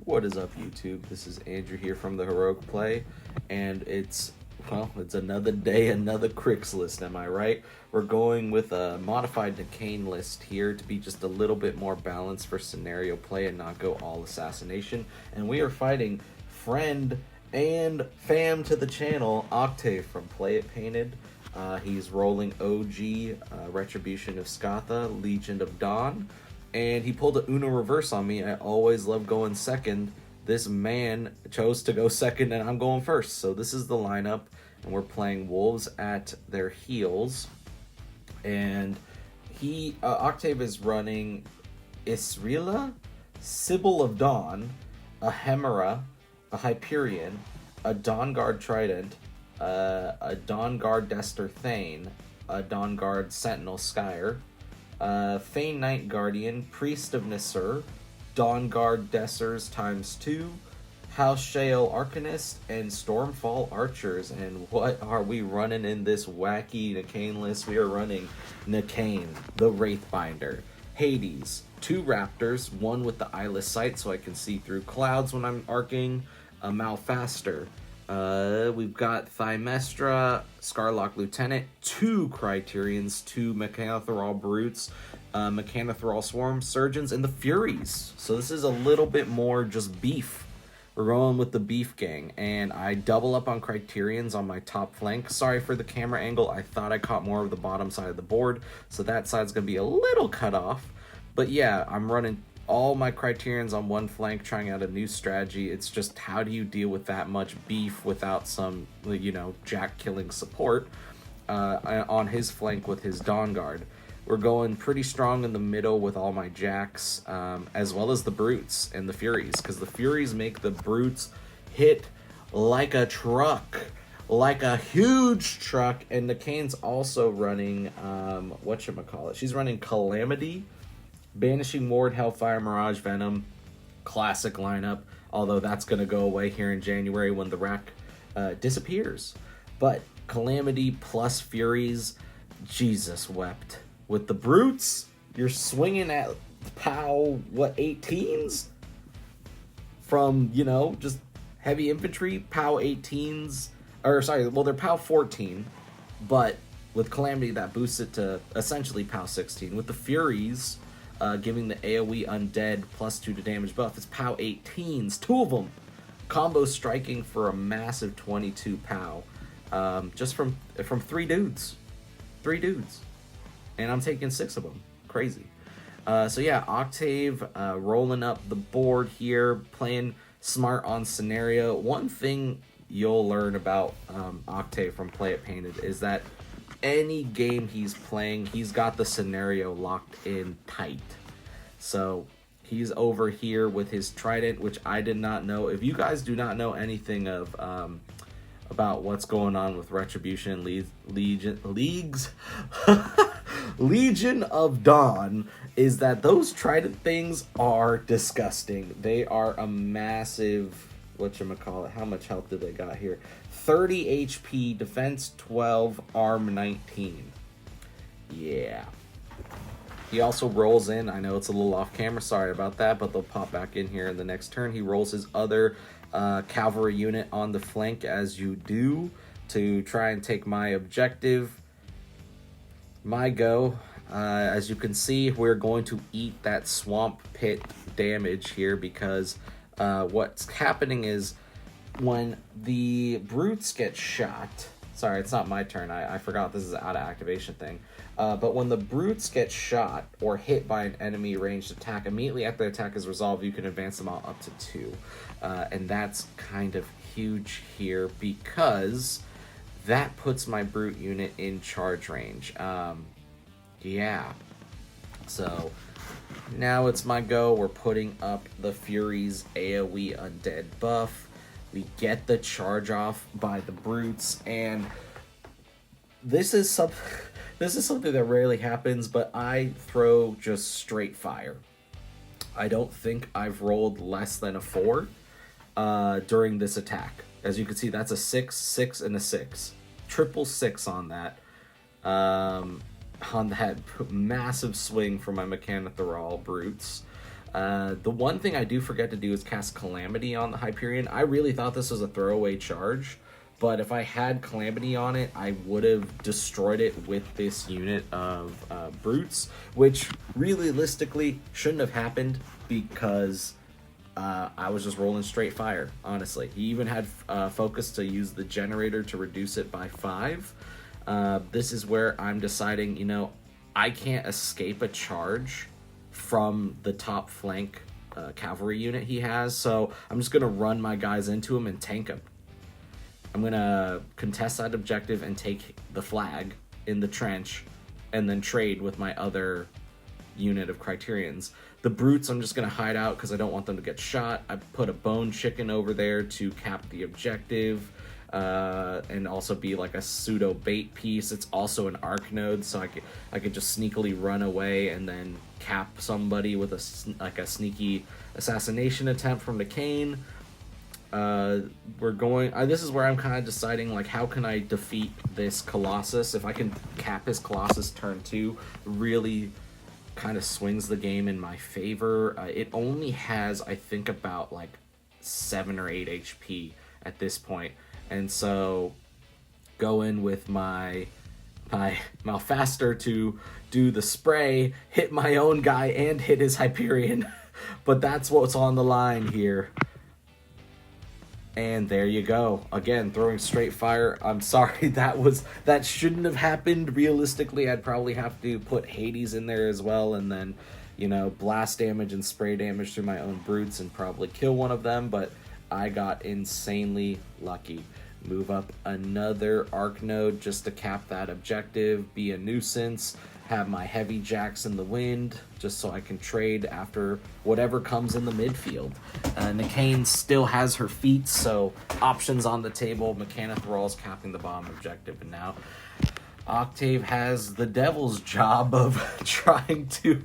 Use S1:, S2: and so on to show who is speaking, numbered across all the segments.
S1: What is up, YouTube? This is Andrew here from the Heroic Play, and it's another day, another Cryx List, am I right? We're going with a modified Nekane list here to be just a little bit more balanced for scenario play and not go all assassination. And we are fighting friend and fam to the channel, Octave from Play It Painted. He's rolling OG, Retribution of Skatha, Legion of Dawn. And he pulled a Uno reverse on me. I always love going second. This man chose to go second, and I'm going first. So this is the lineup, and we're playing Wolves at their heels. And Octave is running Issyria, Sibyl of Dawn, a Hemera, a Hyperion, a Dawnguard Trident, a Dawnguard Destor Thane, a Dawnguard Sentinel Scyir, Fane Knight Guardian, Priest of Nyssor, Dawnguard Destors ×2, House Shale Arcanists, and Stormfall Archers. And what are we running in this wacky Nekane list? We are running Nekane, the Wraithbinder, Hades, 2 Raptors, one with the eyeless sight so I can see through clouds when I'm arcing, a Malfessor. We've got Thaemestra, Skarlock Lieutenant, 2 Criterions, 2 Mechanithrall Brutes, Mechanithrall Swarm, Surgeons, and the Furies. So this is a little bit more just beef. We're rolling with the beef gang, and I double up on Criterions on my top flank. Sorry for the camera angle. I thought I caught more of the bottom side of the board, so that side's going to be a little cut off. But yeah, I'm running all my Criterions on one flank, trying out a new strategy. It's just, how do you deal with that much beef without some, jack killing support on his flank with his Dawnguard? We're going pretty strong in the middle with all my jacks, as well as the brutes and the Furies, because the Furies make the brutes hit like a truck, like a huge truck. And Nekane's also running she's running Calamity, Banishing Ward, Hellfire, Mirage, Venom, classic lineup, although that's going to go away here in January when the rack disappears. But Calamity plus Furies, Jesus wept. With the brutes, you're swinging at POW, 18s? From, just heavy infantry, POW 18s, they're POW 14, but with Calamity that boosts it to essentially POW 16. With the Furies, giving the AoE Undead +2 to damage buff, it's POW 18s, 2 of them, combo striking for a massive 22 POW, just from 3 dudes, and I'm taking 6 of them, crazy. So yeah, Octave rolling up the board here, playing smart on scenario. One thing you'll learn about Octave from Play It Painted is that any game he's playing, he's got the scenario locked in tight. So he's over here with his Trident, which I did not know. If you guys do not know anything of about what's going on with Retribution Legion of Dawn, is that those Trident things are disgusting. They are a massive, how much health do they got here? 30 HP, defense 12, arm 19. Yeah. He also rolls in, I know it's a little off camera, sorry about that, but they'll pop back in here in the next turn. He rolls his other cavalry unit on the flank, as you do, to try and take my objective. My go. As you can see, we're going to eat that swamp pit damage here, because what's happening is, when the brutes get shot, sorry, it's not my turn, I forgot this is an out of activation thing, but when the brutes get shot or hit by an enemy ranged attack, immediately after the attack is resolved, you can advance them all up to 2, and that's kind of huge here, because that puts my brute unit in charge range. Yeah, so now it's my go. We're putting up the Furies AoE Undead buff. We get the charge off by the brutes, and this is something that rarely happens, but I throw just straight fire. I don't think I've rolled less than a 4 during this attack. As you can see, that's a 6, 6, and a 6. Triple 6 on that. On that massive swing for my Mechanithrall brutes. The one thing I do forget to do is cast Calamity on the Hyperion. I really thought this was a throwaway charge, but if I had Calamity on it, I would have destroyed it with this unit of Brutes, which realistically shouldn't have happened because I was just rolling straight fire, honestly. He even had focus to use the generator to reduce it by 5. This is where I'm deciding, you know, I can't escape a charge from the top flank cavalry unit he has, so I'm just going to run my guys into him and tank him. I'm going to contest that objective and take the flag in the trench and then trade with my other unit of Criterions. The Brutes, I'm just going to hide out because I don't want them to get shot. I put a Bone Chicken over there to cap the objective and also be like a pseudo bait piece. It's also an arc node, so I could just sneakily run away and then cap somebody with a sneaky assassination attempt from Nekane. We're going. This is where I'm kind of deciding, like, how can I defeat this Colossus? If I can cap his Colossus turn 2, really kind of swings the game in my favor. It only has, I think, about like 7 or 8 HP at this point, and so go in with my Malfessor to do the spray, hit my own guy and hit his Hyperion. But that's what's on the line here. And there you go. Again, throwing straight fire. I'm sorry, that shouldn't have happened. Realistically, I'd probably have to put Hades in there as well, and then, you know, blast damage and spray damage through my own Brutes and probably kill one of them, but I got insanely lucky. Move up another arc node just to cap that objective, be a nuisance, have my heavy jacks in the wind just so I can trade after whatever comes in the midfield. Nekane still has her feet, so options on the table. Mechanithrall's capping the bomb objective, and now Octave has the devil's job of trying to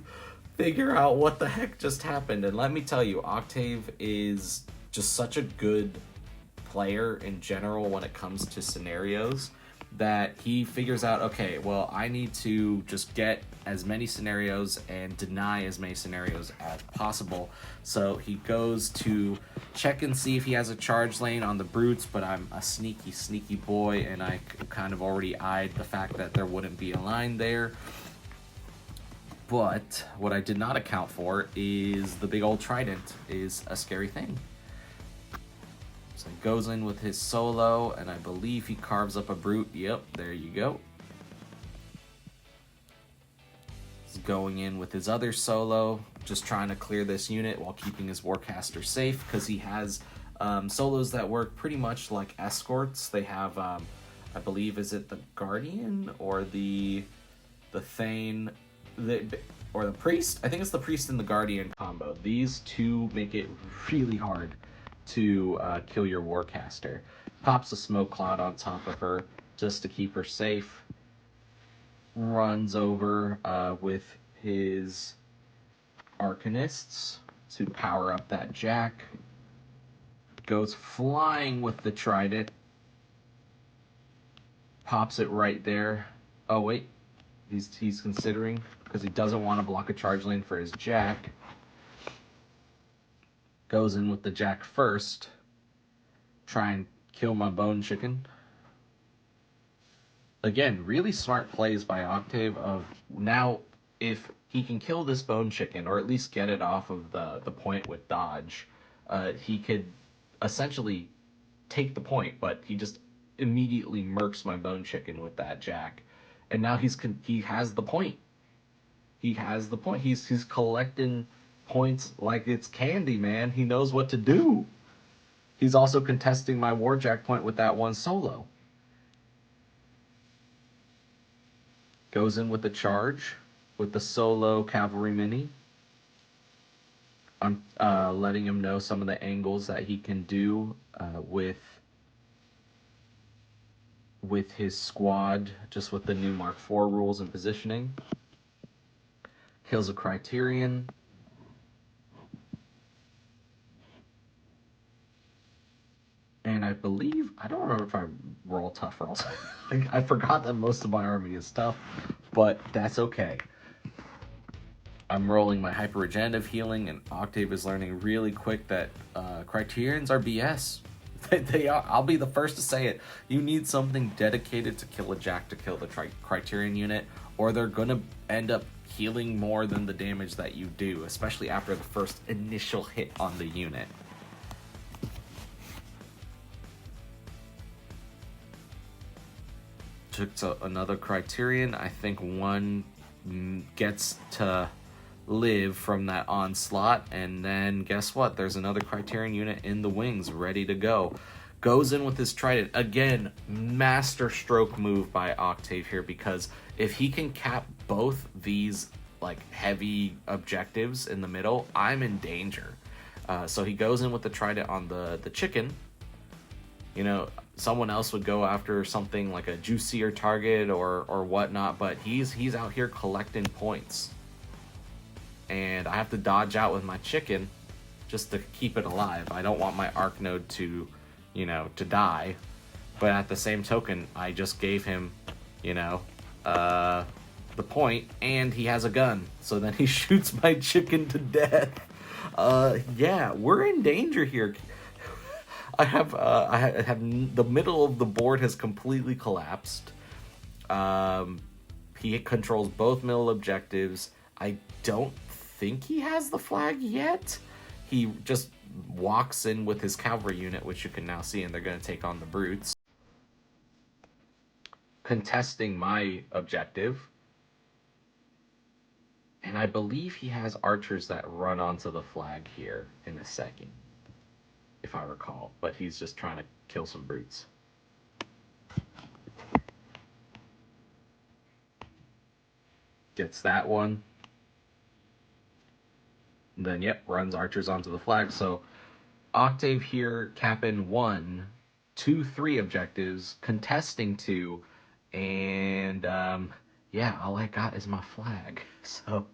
S1: figure out what the heck just happened. And let me tell you, Octave is just such a good player in general when it comes to scenarios that he figures out, okay, well, I need to just get as many scenarios and deny as many scenarios as possible. So he goes to check and see if he has a charge lane on the Brutes, but I'm a sneaky boy, and I kind of already eyed the fact that there wouldn't be a line there. But what I did not account for is the big old trident is a scary thing. So he goes in with his solo, and I believe he carves up a Brute. Yep, there you go. He's going in with his other solo, just trying to clear this unit while keeping his Warcaster safe, because he has solos that work pretty much like escorts. They have, I believe, is it the Guardian or the Thane, or the Priest? I think it's the Priest and the Guardian combo. These two make it really hard to kill your Warcaster. Pops a smoke cloud on top of her just to keep her safe. Runs over with his Arcanists to power up that Jack. Goes flying with the Trident. Pops it right there. Oh wait, he's considering, because he doesn't want to block a charge lane for his Jack. Goes in with the Jack first. Try and kill my Bone Chicken. Again, really smart plays by Octave of, now if he can kill this Bone Chicken, or at least get it off of the point with dodge, he could essentially take the point, but he just immediately murks my Bone Chicken with that Jack. And now he has the point. He has the point. He's collecting points like it's candy, man. He knows what to do. He's also contesting my Warjack point with that one solo. Goes in with the charge with the solo cavalry mini. I'm letting him know some of the angles that he can do with his squad, just with the new Mark IV rules and positioning. Kills a Criterion. And I believe, I don't remember if I roll tough rolls. I forgot that most of my army is tough, but that's okay. I'm rolling my hyper regenerative healing, and Octave is learning really quick that Criterions are BS. They are. I'll be the first to say it. You need something dedicated to kill a Jack to kill the Criterion unit, or they're gonna end up healing more than the damage that you do, especially after the first initial hit on the unit. Took another Criterion. I think one gets to live from that onslaught, and then guess what? There's another Criterion unit in the wings ready to go. Goes in with his trident. Again, master stroke move by Octave here, because if he can cap both these like heavy objectives in the middle, I'm in danger. So he goes in with the trident on the chicken. You know, someone else would go after something like a juicier target or whatnot, but he's out here collecting points. And I have to dodge out with my chicken just to keep it alive. I don't want my arc node to, you know, to die. But at the same token, I just gave him, you know, the point, and he has a gun. So then he shoots my chicken to death. Yeah, we're in danger here. I have the middle of the board has completely collapsed. He controls both middle objectives. I don't think he has the flag yet. He just walks in with his cavalry unit, which you can now see, and they're going to take on the brutes, contesting my objective. And I believe he has archers that run onto the flag here in a second, if I recall, but he's just trying to kill some brutes. Gets that one. And then, yep, runs archers onto the flag. So Octave here capping 1, 2, 3 objectives, contesting 2, and yeah, all I got is my flag. So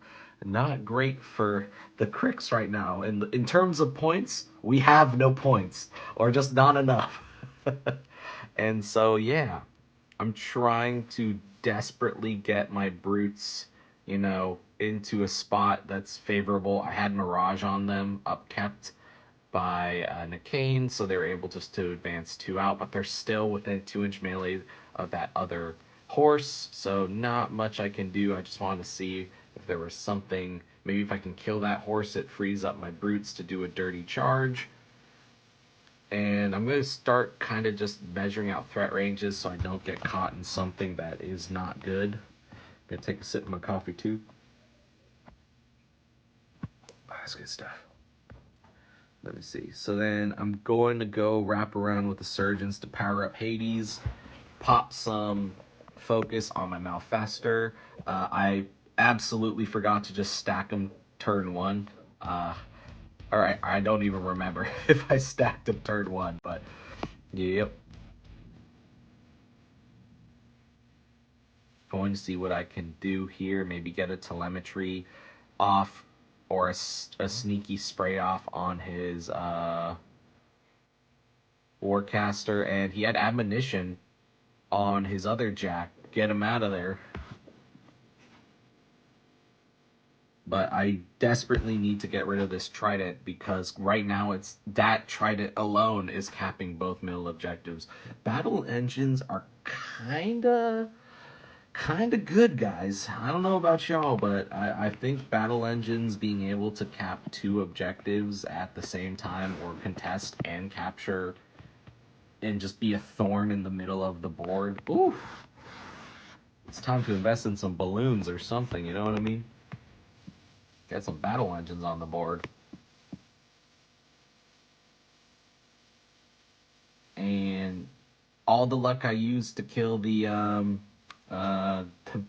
S1: not great for the Cryx right now. In terms of points, we have no points, or just not enough. And so yeah, I'm trying to desperately get my brutes, you know, into a spot that's favorable. I had Mirage on them, upkept by Nekane, so they were able just to advance 2 out, but they're still within 2-inch melee of that other horse, so not much I can do. I just wanted to see if there was something, maybe if I can kill that horse, it frees up my brutes to do a dirty charge. And I'm going to start kind of just measuring out threat ranges so I don't get caught in something that is not good. I'm going to take a sip of my coffee too. That's good stuff. Let me see. So then I'm going to go wrap around with the Surgeons to power up Hades, pop some focus on my Malfessor. I absolutely forgot to just stack them turn 1. Alright, I don't even remember if I stacked them turn 1, but yep. Going to see what I can do here. Maybe get a telemetry off, or a sneaky spray off on his Warcaster, and he had admonition on his other Jack. Get him out of there. But I desperately need to get rid of this trident, because right now it's that trident alone is capping both middle objectives. Battle engines are kinda good, guys. I don't know about y'all, but I think battle engines being able to cap 2 objectives at the same time, or contest and capture, and just be a thorn in the middle of the board. Oof. It's time to invest in some balloons or something, you know what I mean? Get some battle engines on the board. And all the luck I used to kill the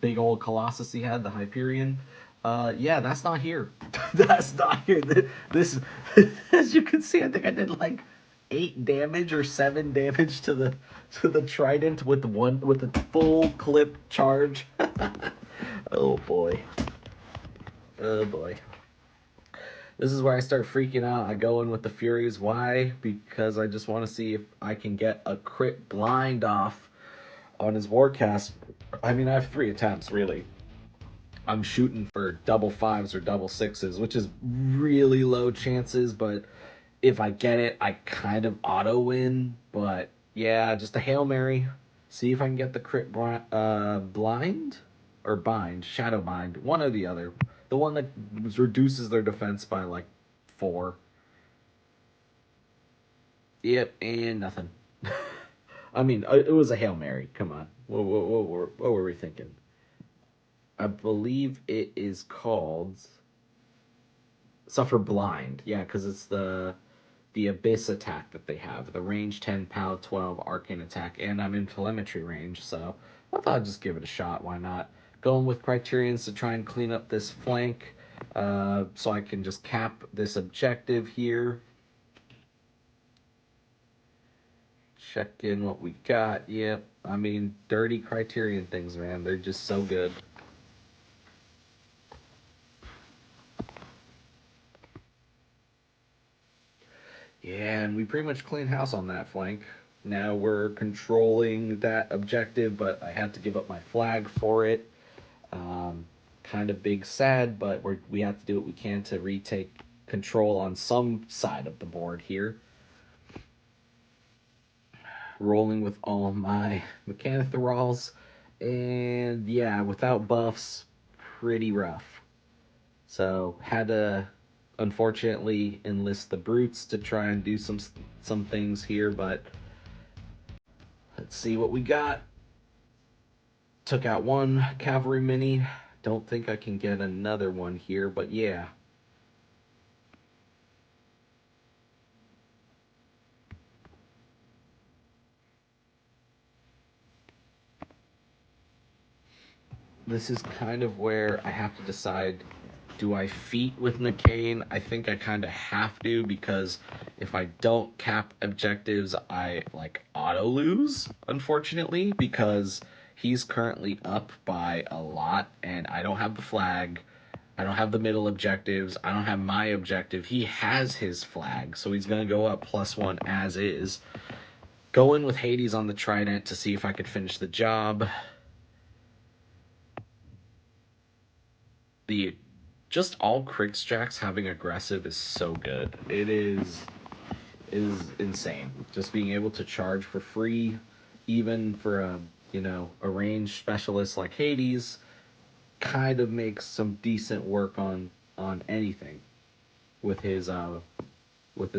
S1: big old colossus he had, the Hyperion, yeah, that's not here. That's not here. This, as you can see, I think I did like 8 damage or 7 damage to the trident with a full clip charge. Oh boy. Oh boy. This is where I start freaking out. I go in with the Furies. Why? Because I just want to see if I can get a crit blind off on his Warcast. I mean, I have 3 attempts, really. I'm shooting for double fives or double sixes, which is really low chances, but if I get it, I kind of auto win. But yeah, just a Hail Mary. See if I can get the blind or bind, shadow bind, one or the other. The one that reduces their defense by like 4. Yep, and nothing. I mean, it was a Hail Mary. Come on. What were we thinking? I believe it is called Suffer Blind. Yeah, because it's the Abyss attack that they have. The range 10, POW 12, arcane attack, and I'm in telemetry range, so I thought I'd just give it a shot. Why not? Going with Criterions to try and clean up this flank so I can just cap this objective here. Check in what we got. Yep. I mean, dirty Criterion things, man. They're just so good. Yeah, and we pretty much cleaned house on that flank. Now we're controlling that objective, but I had to give up my flag for it. Kind of big sad, but we have to do what we can to retake control on some side of the board here. Rolling with all my Mechanithralls, and yeah, without buffs, pretty rough. So had to unfortunately enlist the brutes to try and do some things here, but let's see what we got. Took out one cavalry mini. Don't think I can get another one here, but yeah. This is kind of where I have to decide, do I feat with Nekane? I think I kind of have to, because if I don't cap objectives, I like auto lose, unfortunately, because he's currently up by a lot and I don't have the flag. I don't have the middle objectives. I don't have my objective. He has his flag, so he's going to go up +1 as is. Go in with Hades on the Trident to see if I could finish the job. The just all Cryx jacks having aggressive is so good. It is insane. Just being able to charge for free, even for a ranged specialist like Hades, kind of makes some decent work on anything with his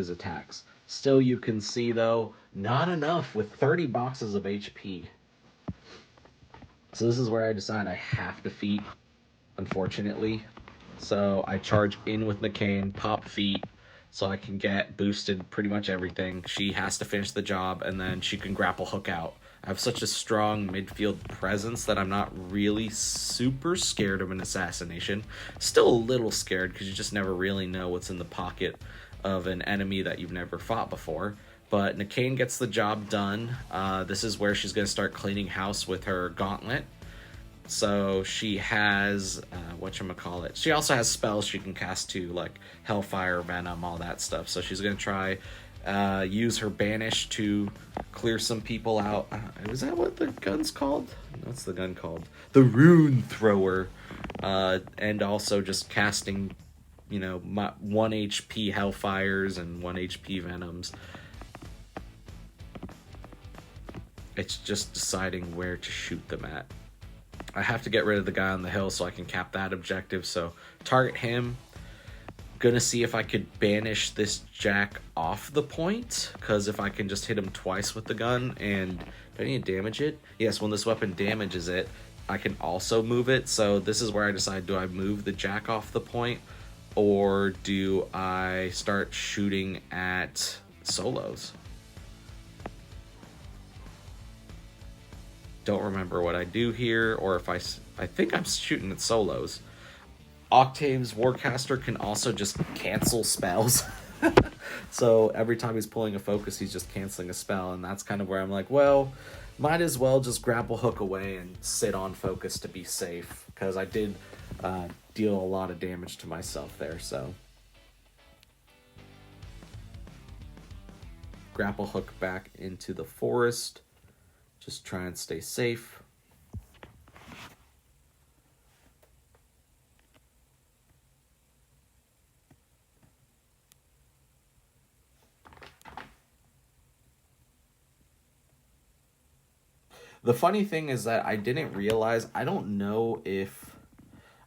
S1: attacks. Still, you can see though, not enough with 30 boxes of HP. So this is where I decide I have to feat, unfortunately. So I charge in with Nekane, pop feet, so I can get boosted pretty much everything. She has to finish the job, and then she can grapple hook out. I have such a strong midfield presence that I'm not really super scared of an assassination. Still a little scared, because you just never really know what's in the pocket of an enemy that you've never fought before. But Nekane gets the job done. This is where she's going to start cleaning house with her gauntlet. So she has, whatchamacallit. She also has spells she can cast too, like Hellfire, Venom, all that stuff. So she's going to try use her Banish to clear some people out. Is that what the gun's called? What's the gun called? The Rune Thrower. And also just casting, 1 HP Hellfires and 1 HP Venoms. It's just deciding where to shoot them at. I have to get rid of the guy on the hill so I can cap that objective. So target him. Gonna see if I could banish this jack off the point, because if I can just hit him twice with the gun, and do I need to damage it? Yes, when this weapon damages it, I can also move it. So this is where I decide, do I move the jack off the point, or do I start shooting at solos? Don't remember what I do here, or if I think I'm shooting at solos. Octave's Warcaster can also just cancel spells. So every time he's pulling a focus, he's just canceling a spell, and that's kind of where I'm like, well, might as well just grapple hook away and sit on focus to be safe, because I did deal a lot of damage to myself there. So grapple hook back into the forest. Just try and stay safe. The funny thing is that I didn't realize, I don't know if,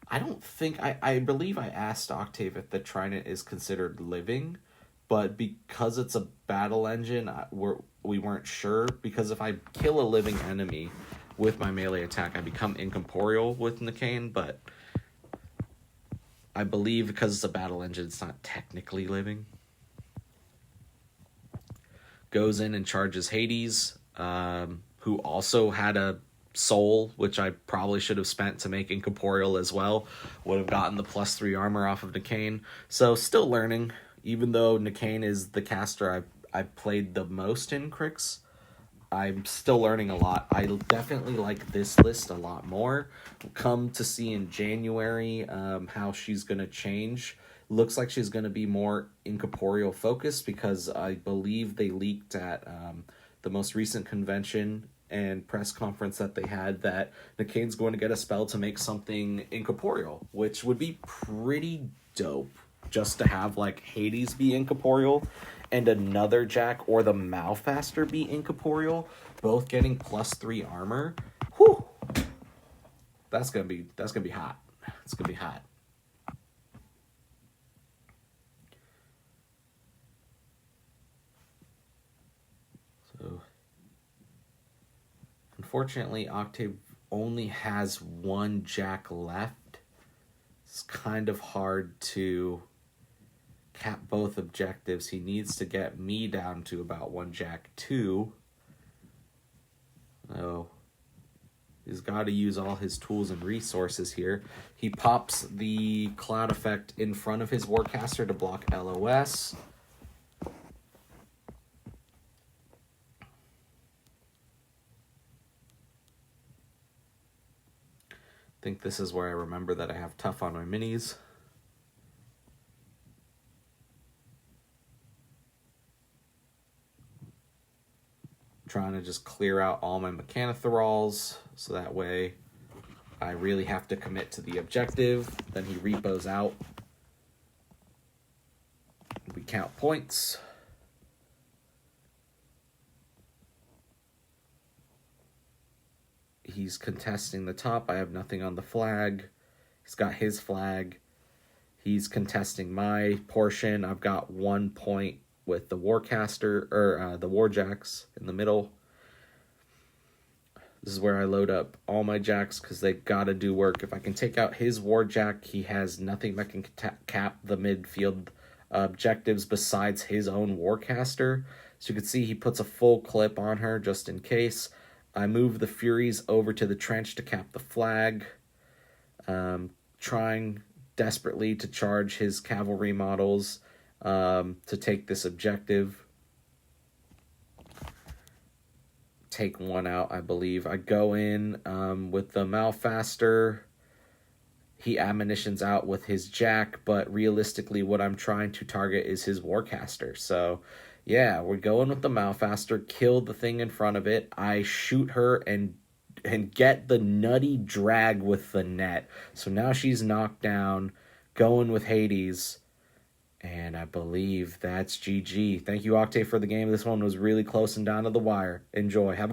S1: I don't think, I believe I asked Octave if the Trident is considered living, but because it's a battle engine, we weren't sure, because if I kill a living enemy with my melee attack, I become incorporeal with Nekane, but I believe because it's a battle engine, it's not technically living. Goes in and charges Hades, who also had a soul, which I probably should have spent to make incorporeal as well. Would have gotten the +3 armor off of Nekane. So still learning, even though Nekane is the caster I've played the most in Cryx. I'm still learning a lot. I definitely like this list a lot more. Come to see in January how she's going to change. Looks like she's going to be more incorporeal focused, because I believe they leaked at the most recent convention and press conference that they had that Nekane's going to get a spell to make something incorporeal, which would be pretty dope, just to have like Hades be incorporeal and another Jack or the Malfessor be incorporeal, both getting +3 armor. Whew. That's gonna be hot. It's gonna be hot. So unfortunately, Octave only has one Jack left. It's kind of hard to cap both objectives. He needs to get me down to about 1 Jack 2. Oh, he's got to use all his tools and resources here. He pops the cloud effect in front of his Warcaster to block LOS. I think this is where I remember that I have tough on my minis. Trying to just clear out all my Mechanithralls, so that way I really have to commit to the objective. Then he repos out. We count points. He's contesting the top. I have nothing on the flag. He's got his flag. He's contesting my portion. I've got 1 point with the Warcaster, or the Warjacks in the middle. This is where I load up all my Jacks, because they gotta do work. If I can take out his Warjack, he has nothing that can cap the midfield objectives besides his own Warcaster. So you can see he puts a full clip on her just in case. I move the Furies over to the trench to cap the flag. Trying desperately to charge his cavalry models to take this objective. Take one out, I believe. I go in with the Malfessor. He ammunitions out with his Jack, but realistically what I'm trying to target is his Warcaster. So yeah, we're going with the Malfessor. Kill the thing in front of it. I shoot her and get the nutty drag with the net. So now she's knocked down. Going with Hades. And I believe that's GG. Thank you, Octave, for the game. This one was really close and down to the wire. Enjoy. Have a good